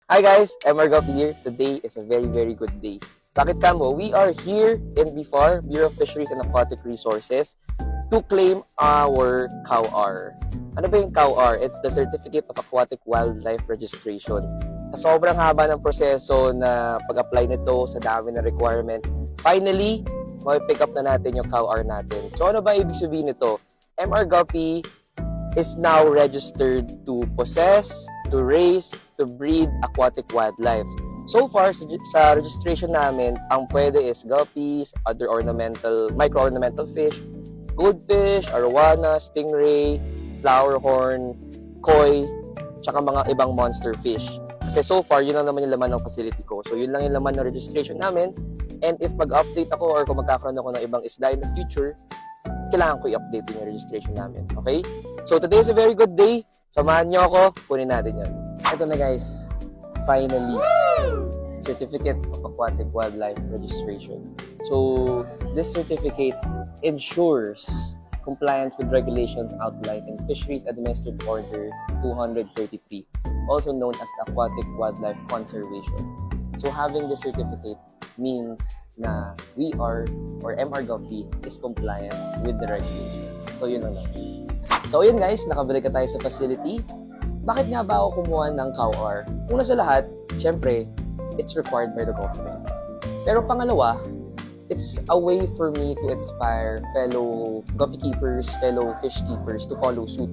Hi guys, MR Guppy here. Today is a very good day. Bakit kamo? We are here in BFAR, Bureau of Fisheries and Aquatic Resources, to claim our COWR. Ano ba yung COWR? It's the Certificate of Aquatic Wildlife Registration. Sa sobrang haba ng proseso na pag-apply nito sa dami ng requirements, finally, pick up na natin yung COWR natin. So ano ba ibig sabihin nito? MR Guppy is now registered to possess, to raise, to breed aquatic wildlife. So far, sa registration namin, ang pwede is guppies, other micro-ornamental fish, goldfish, arowana, stingray, flowerhorn, koi, tsaka mga ibang monster fish. Kasi so far, yun lang naman yung laman ng facility ko. So yun lang yung laman ng registration namin. And if mag-update ako or kung magkakaroon ako ng ibang isda in the future, kailangan ko i-update yung registration namin. Okay? So today is a very good day. Samahan nyo ako, kunin natin yan. Ito na guys, finally, Certificate of Aquatic Wildlife Registration. So, this certificate ensures compliance with regulations outlined in Fisheries Administrative Order 233, also known as the Aquatic Wildlife Conservation. So, having this certificate means na we are, or MR Guppy, is compliant with the regulations. So, yun na lang. So, yun guys, nakabalik ka tayo sa facility. Bakit nga ba ako kumuha ng COWR? Una sa lahat, syempre, it's required by the government. Pero pangalawa, it's a way for me to inspire fellow guppy keepers, fellow fish keepers to follow suit.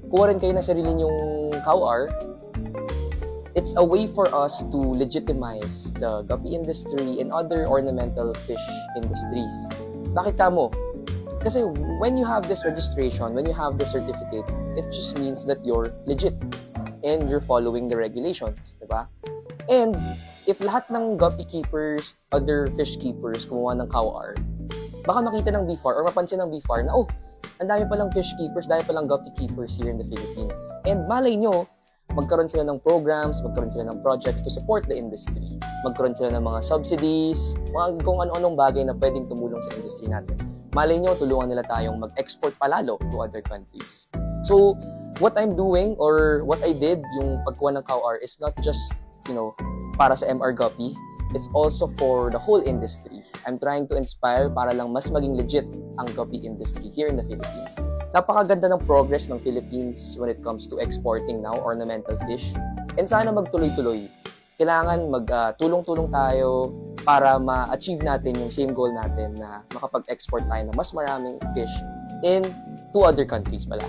Kuha rin kayo na sarili niyong COWR. It's a way for us to legitimize the guppy industry and other ornamental fish industries. Bakit kamo? Kasi when you have this registration, when you have this certificate, it just means that you're legit and you're following the regulations, diba? And if lahat ng guppy keepers, other fish keepers kumuha ng COWR, baka makita ng BFAR or mapansin ng BFAR na, oh, ang dami palang fish keepers, dami palang guppy keepers here in the Philippines. And malay nyo, magkaroon sila ng programs, magkaroon sila ng projects to support the industry. Magkaroon sila ng mga subsidies, kung ano-anong bagay na pwedeng tumulong sa industry natin. Malay nyo, tulungan nila tayong mag-export palalo to other countries. So, what I'm doing or what I did, yung pagkuha ng COWR is not just, para sa MR Guppy. It's also for the whole industry. I'm trying to inspire para lang mas maging legit ang guppy industry here in the Philippines. Napakaganda ng progress ng Philippines when it comes to exporting now ornamental fish. And sana magtuloy-tuloy. Kailangan magtulong-tulong tayo para ma-achieve natin yung same goal natin na makapag-export tayo ng mas maraming fish in two other countries pala.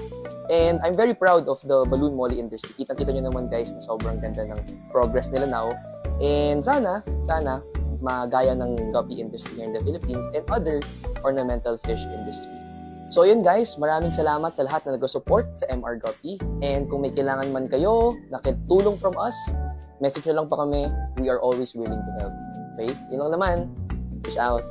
And I'm very proud of the balloon molly industry. Kita-kita nyo naman guys na sobrang ganda ng progress nila now. And sana, magaya ng guppy industry here in the Philippines and other ornamental fish industry. So yun guys, maraming salamat sa lahat na nag-support sa MR Guppy. And kung may kailangan man kayo, nakitulong from us, message nyo lang pa kami. We are always willing to help. Okay? Yun lang naman. Peace out.